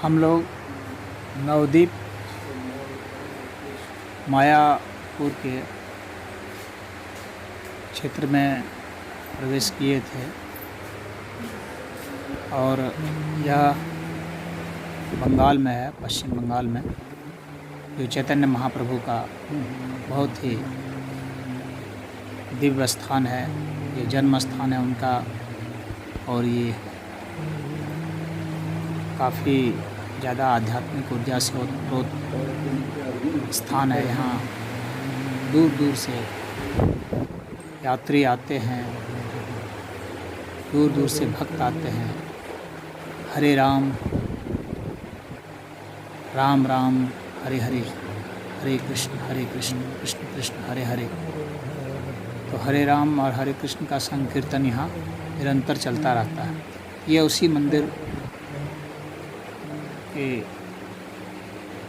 हम लोग नवद्वीप मायापुर के क्षेत्र में प्रवेश किए थे और यह बंगाल में है, पश्चिम बंगाल में, जो चैतन्य महाप्रभु का बहुत ही दिव्य स्थान है। ये जन्म स्थान है उनका और ये काफ़ी ज़्यादा आध्यात्मिक ऊर्जा से ओतप्रोत स्थान है। यहाँ दूर दूर से यात्री आते हैं, दूर दूर से भक्त आते हैं। हरे राम राम राम हरे हरे, हरे कृष्ण कृष्ण कृष्ण हरे हरे। तो हरे राम और हरे कृष्ण का संकीर्तन यहाँ निरंतर चलता रहता है। ये उसी मंदिर के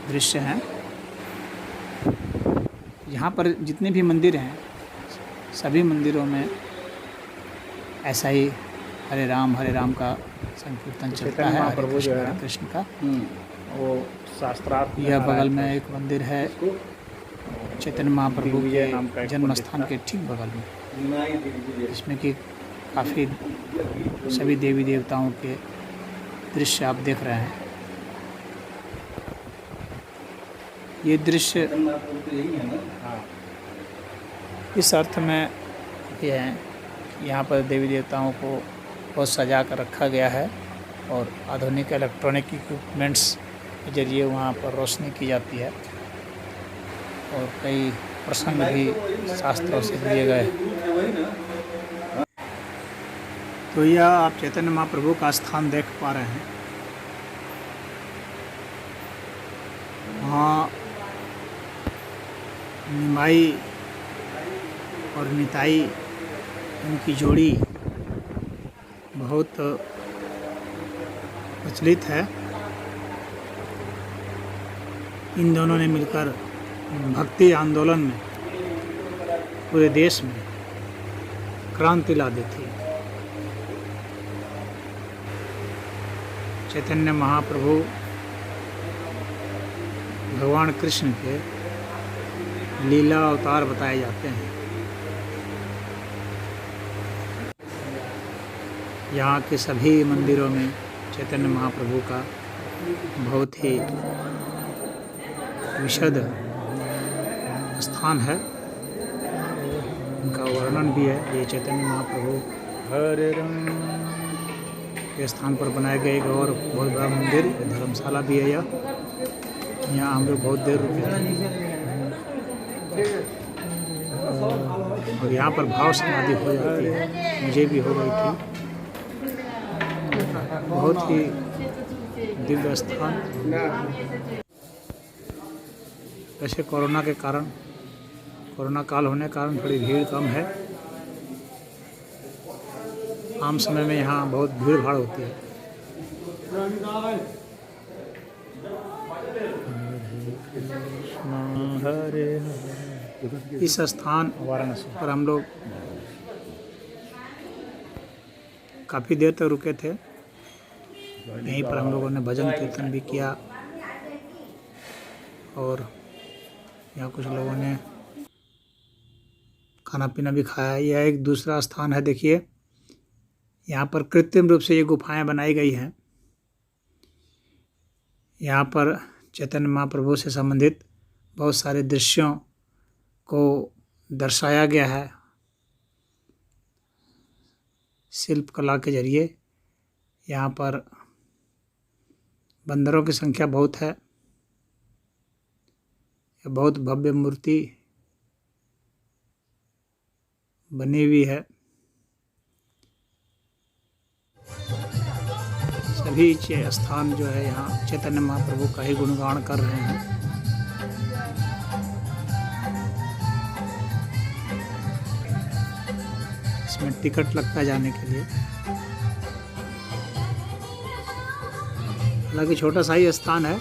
दृश्य हैं। यहाँ पर जितने भी मंदिर हैं, सभी मंदिरों में ऐसा ही हरे राम का संकीर्तन चलता है। हरे कृष्ण का वो शास्त्रार्थ यह बगल में एक मंदिर है चैतन्य महाप्रभु के जन्म स्थान के ठीक बगल में, जिसमें कि काफ़ी सभी देवी देवताओं के दृश्य आप देख रहे हैं। ये दृश्य इस अर्थ में ये है, यहाँ पर देवी देवताओं को बहुत सजा कर रखा गया है और आधुनिक इलेक्ट्रॉनिक इक्विपमेंट्स के जरिए वहाँ पर रोशनी की जाती है और कई प्रसंग भी शास्त्रों से दिए गए। तो यह आप चैतन्य महाप्रभु का स्थान देख पा रहे हैं। वहाँ निमाई और निताई उनकी जोड़ी बहुत प्रचलित है। इन दोनों ने मिलकर भक्ति आंदोलन में पूरे देश में क्रांति ला दी थी। चैतन्य महाप्रभु भगवान कृष्ण के लीला अवतार बताए जाते हैं। यहाँ के सभी मंदिरों में चैतन्य महाप्रभु का बहुत ही विशद स्थान है। उनका वर्णन भी है। ये चैतन्य महाप्रभु हरे राम के स्थान पर बनाया गया एक और बहुत बड़ा मंदिर, धर्मशाला भी है। यहाँ हम लोग बहुत देर रुके थे और यहाँ पर भाव समाधि हो जाती है, मुझे भी हो गई थी। बहुत ही दिव्य स्थान। वैसे कोरोना काल होने के कारण थोड़ी भीड़ कम है। आम समय में यहाँ बहुत भीड़ भाड़ होती है। इस स्थान पर हम लोग काफ़ी देर तक रुके थे। यहीं पर हम लोगों ने भजन कीर्तन भी किया और यहाँ कुछ लोगों ने खाना पीना भी खाया। यह एक दूसरा स्थान है। देखिए, यहाँ पर कृत्रिम रूप से ये गुफाएं बनाई गई हैं। यहाँ पर चैतन्य महाप्रभु से संबंधित बहुत सारे दृश्यों को दर्शाया गया है शिल्प कला के जरिए। यहाँ पर बंदरों की संख्या बहुत है। यह बहुत भव्य मूर्ति बनी हुई है। सभी स्थान जो है यहाँ चैतन्य महाप्रभु का ही गुणगान कर रहे हैं। इसमें टिकट लगता है जाने के लिए। हालांकि छोटा सा ही स्थान है,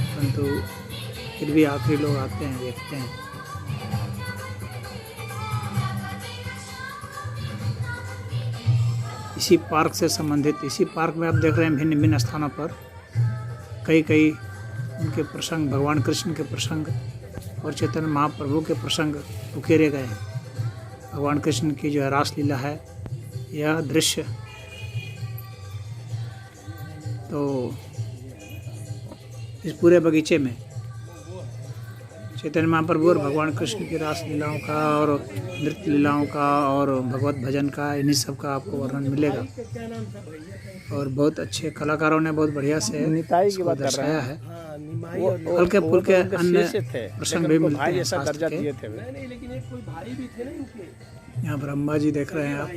परंतु फिर भी आखिरी लोग आते हैं, देखते हैं। इसी पार्क से संबंधित, इसी पार्क में आप देख रहे हैं भिन्न भिन्न स्थानों पर कई उनके प्रसंग, भगवान कृष्ण के प्रसंग और चैतन्य महाप्रभु के प्रसंग उकेरे गए हैं। भगवान कृष्ण की जो है रासलीला है, यह दृश्य तो इस पूरे बगीचे में चैतन्य महाप्रभु और भगवान कृष्ण की रास लीलाओं का और नृत्य लीलाओं का और भगवत भजन का, इन्हीं सब का आपको वर्णन मिलेगा। और बहुत अच्छे कलाकारों ने बहुत बढ़िया से निताई की बात कर रहे दर्शाया हैं। है। हल्के फुल्के अन्य प्रसंग भी मिलते हैं शास्त्र के। यहाँ ब्रह्मा जी देख रहे हैं आप।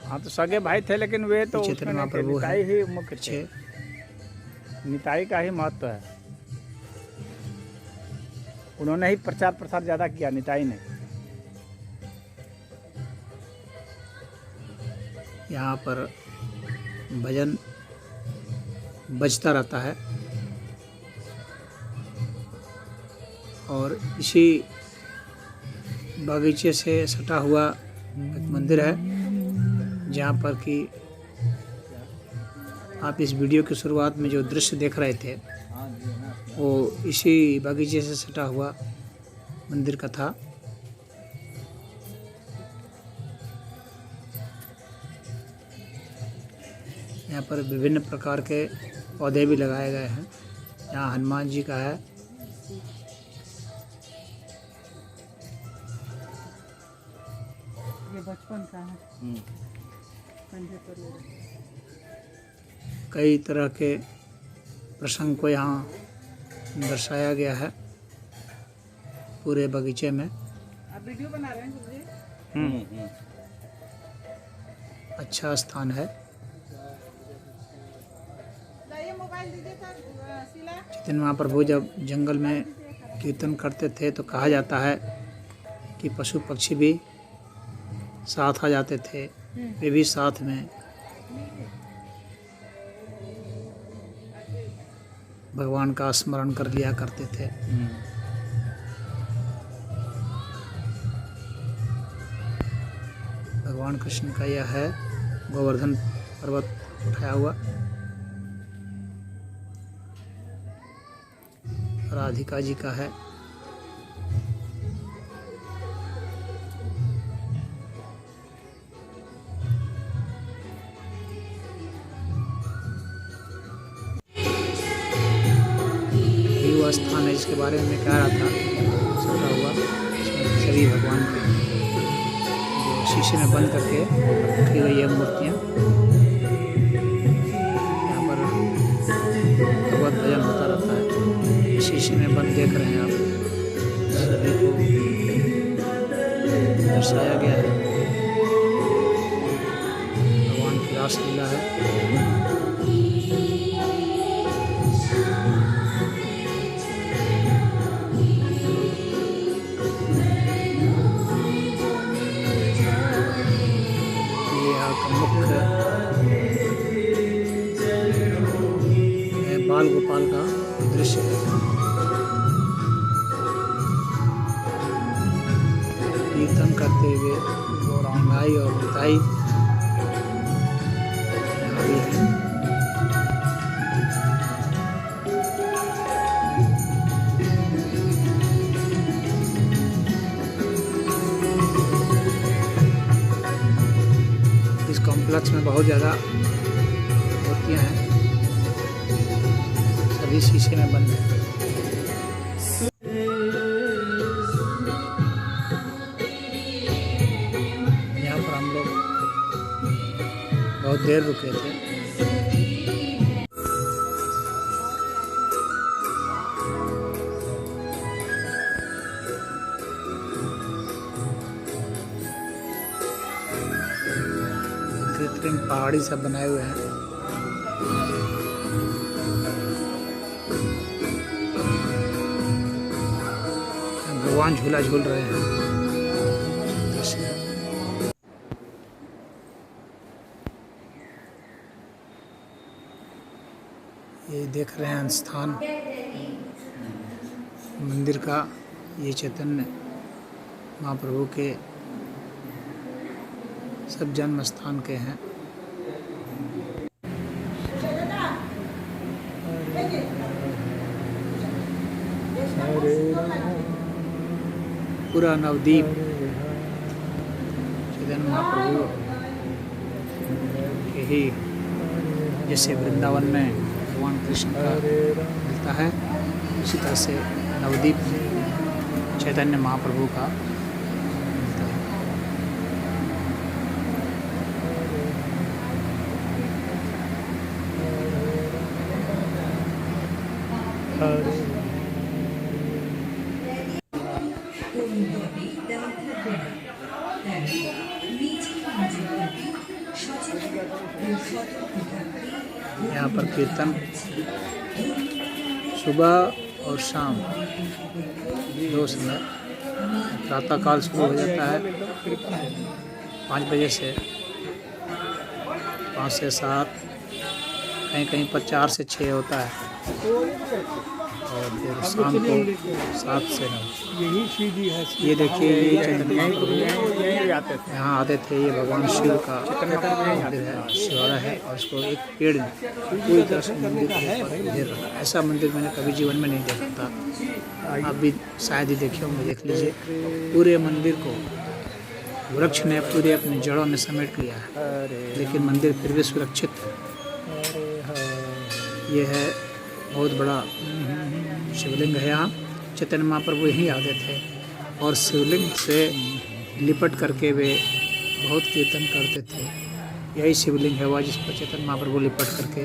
हाँ, तो सगे भाई थे, लेकिन वे तो चैतन्य महाप्रभु निताई ही मुख्य थे। निताई का ही महत्व है। उन्होंने ही प्रचार प्रसार ज़्यादा किया, निताई ने। यहाँ पर भजन बजता रहता है और इसी बागीचे से सटा हुआ एक मंदिर है, जहाँ पर कि आप इस वीडियो की शुरुआत में जो दृश्य देख रहे थे वो इसी बागीचे से सटा हुआ मंदिर का था। यहाँ पर विभिन्न प्रकार के पौधे भी लगाए गए हैं। यहाँ हनुमान जी का है, ये बचपन का है। कई तरह के प्रसंग को यहाँ दर्शाया गया है पूरे बगीचे में। आप वीडियो बना रहे हैं गुरुजी? अच्छा स्थान है। मोबाइल दीजिए सर, सिला। चैतन्य महाप्रभु जब जंगल में कीर्तन करते थे तो कहा जाता है कि पशु पक्षी भी साथ आ जाते थे, वे भी साथ में भगवान का स्मरण कर लिया करते थे। भगवान कृष्ण का यह है गोवर्धन पर्वत उठाया हुआ। राधिका जी का है। वह स्थान है जिसके बारे में मैं कह रहा था, सटा हुआ, इसमें सभी भगवान के जो शीशे में बंद करके रखी गई है मूर्तियाँ। यहाँ पर भगवत भजन होता रहता है। शीशे में बंद देख रहे हैं आप, सभी को दर्शाया गया है। भगवान की रासलीला है। मुख्य बाल गोपाल का दृश्य है। कीर्तन करते हुए गौरांगाई और निताई यहाँ भी है। कॉम्प्लेक्स में बहुत ज़्यादा मूर्तियाँ हैं, सभी शीशे में बंद हैं। यहाँ पर हम लोग बहुत देर रुके थे। कृत्रिम पहाड़ी सब बनाए हुए हैं। भगवान झूला झूल रहे हैं। ये देख रहे हैं स्थान मंदिर का, ये चैतन्य महाप्रभु के सब जन्म स्थान के हैं। पूरा नवद्वीप चैतन्य महाप्रभु के ही जैसे वृंदावन में भगवान कृष्ण का मिलता है, उसी तरह से नवद्वीप में चैतन्य महाप्रभु का मिलता है। यहाँ पर कीर्तन सुबह और शाम दो समय, प्रातःकाल शुरू हो जाता है 5 बजे से, 5 से 7, कहीं कहीं पर 4 से 6 होता है, और फिर शाम को 7 से 9। यही सीधी है। ये देखिए, ये चैतन्य महाप्रभु यही आते थे। यहाँ आते थे। ये भगवान शिव का मंदिर है, शिवालय है, और उसको एक पेड़ में पूरी तरह से मंदिर के ऊपर घेर रखा है। ऐसा मंदिर मैंने कभी जीवन में नहीं देखा था। आप भी शायद ही देखे होंगे, देख लीजिए। पूरे मंदिर को वृक्ष ने पूरे अपनी जड़ों में समेट लिया है, लेकिन मंदिर फिर भी सुरक्षित है। ये है बहुत बड़ा शिवलिंग है। यहाँ चैतन्य महाप्रभु यहीं आते थे, और शिवलिंग से लिपट करके वे बहुत कीर्तन करते थे। यही शिवलिंग है वह जिस पर चैतन्य महाप्रभु लिपट करके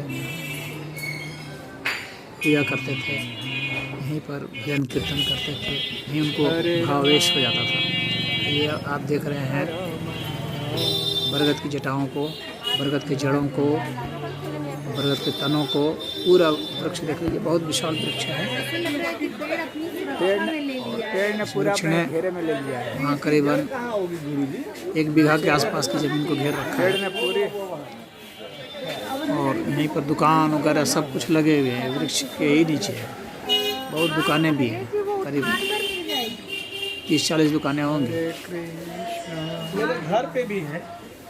पूजा करते थे। यहीं पर भजन कीर्तन करते थे, यहीं उनको भावेश हो जाता था। ये आप देख रहे हैं बरगद की जटाओं को, बरगद की जड़ों को, बरगद के तनों को, पूरा वृक्ष देख लीजिए। बहुत विशाल वृक्ष है। पेड़ ने पूरा अपने घेरे में ले लिया है। वहाँ करीबन 1 बीघा के आसपास की ज़मीन को घेर रखा है, पेड़ ने पूरी, और यहीं पर दुकान वगैरह सब कुछ लगे हुए हैं। वृक्ष के ही नीचे है, बहुत दुकानें भी हैं, करीब 30-40 दुकानें होंगी, घर पे भी है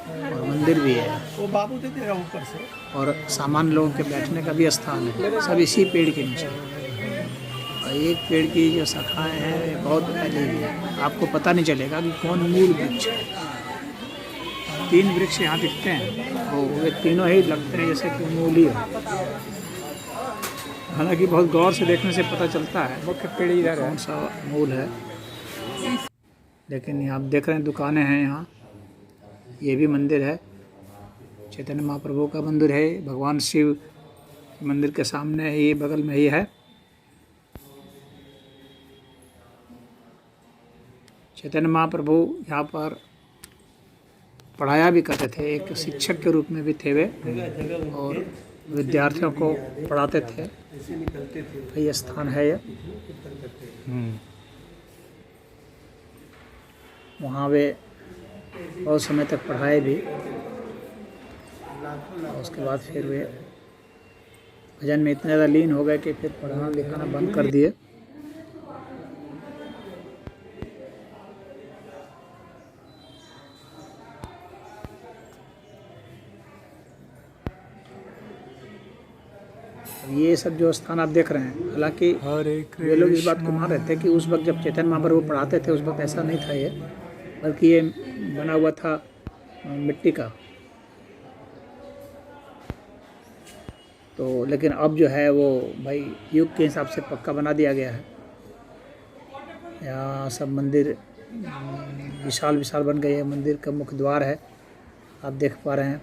और मंदिर भी है, वो बाबू दे देगा ऊपर से। और सामान्य लोगों के बैठने का भी स्थान है, सब इसी पेड़ के नीचे। और एक पेड़ की जो शाखाएँ हैं ये बहुत फैली हुई है, आपको पता नहीं चलेगा कि कौन मूल वृक्ष है। 3 वृक्ष यहाँ दिखते हैं, और वे तीनों ही लगते हैं जैसे कि मूल ही हो। हालांकि बहुत गौर से देखने से पता चलता है मुख्य पेड़ इधर है। कौन सा मूल है। लेकिन यहाँ आप देख रहे हैं दुकानें हैं यहाँ। ये भी मंदिर है, चैतन्य महाप्रभु का मंदिर है। भगवान शिव मंदिर के सामने ही बगल में ही है। चैतन्य महाप्रभु यहाँ पर पढ़ाया भी करते थे, एक शिक्षक के रूप में भी थे वे, और विद्यार्थियों को पढ़ाते थे। ये स्थान है ये। वहाँ वे बहुत समय तक पढ़ाए भी, और उसके बाद फिर वे भजन में इतने ज़्यादा लीन हो गए कि फिर पढ़ाना लिखाना बंद कर दिए। ये सब जो स्थान आप देख रहे हैं, हालांकि वे लोग इस बात को मान रहे थे कि उस वक्त जब चैतन्य महाप्रभु पढ़ाते थे उस वक्त ऐसा नहीं था ये, बल्कि ये बना हुआ था मिट्टी का। तो लेकिन अब जो है वो भाई युग के हिसाब से पक्का बना दिया गया है। यहाँ सब मंदिर विशाल विशाल बन गए हैं। मंदिर का मुख्य द्वार है, आप देख पा रहे हैं।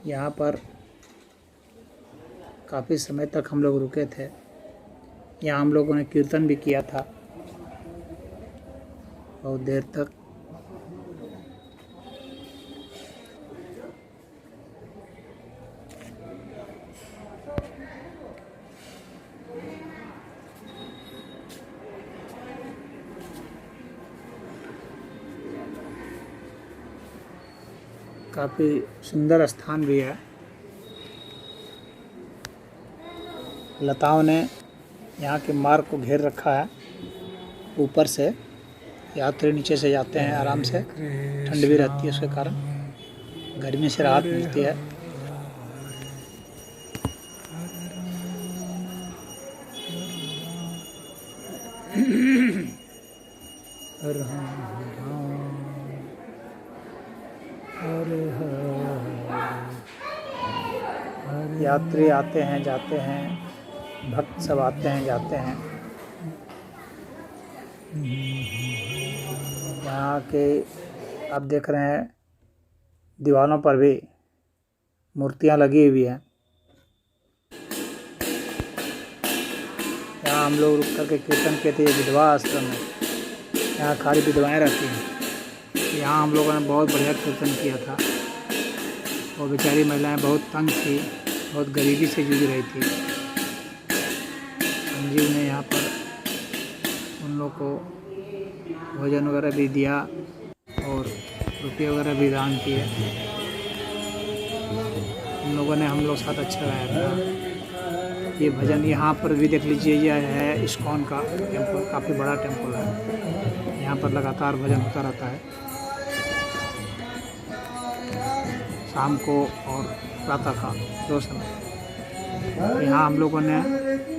यहाँ पर काफ़ी समय तक हम लोग रुके थे। यहाँ हम लोगों ने कीर्तन भी किया था बहुत देर तक। काफ़ी सुंदर स्थान भी है। लताओं ने यहाँ के मार्ग को घेर रखा है। ऊपर से यात्री नीचे से जाते हैं आराम से, ठंड भी रहती है उसके कारण, गर्मी से राहत मिलती है। यात्री आते हैं जाते हैं, भक्त सब आते हैं जाते हैं। यहाँ के आप देख रहे हैं दीवारों पर भी मूर्तियाँ लगी हुई हैं। यहाँ हम लोग रुक कर के कीर्तन किए थे, विधवा आश्रम है, यहाँ खाली विधवाएँ रहती हैं। यहाँ हम लोगों ने बहुत बढ़िया कीर्तन किया था और बेचारी महिलाएं बहुत तंग थी, बहुत गरीबी से जूझ रही थी। संजीव ने यहाँ पर उन लोग को भोजन वगैरह भी दिया और रुपये वगैरह भी दान किए। उन लोगों ने हम लोग साथ अच्छा गाया था। ये भजन यहाँ पर भी देख लीजिए, यह है इस्कॉन का टेम्पल, काफ़ी बड़ा टेम्पल है। यहाँ पर लगातार भजन होता रहता है, शाम को और प्रातः का 2 समय। यहाँ हम लोगों ने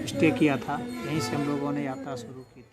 स्टे किया था, यहीं से हम लोगों ने यात्रा शुरू की।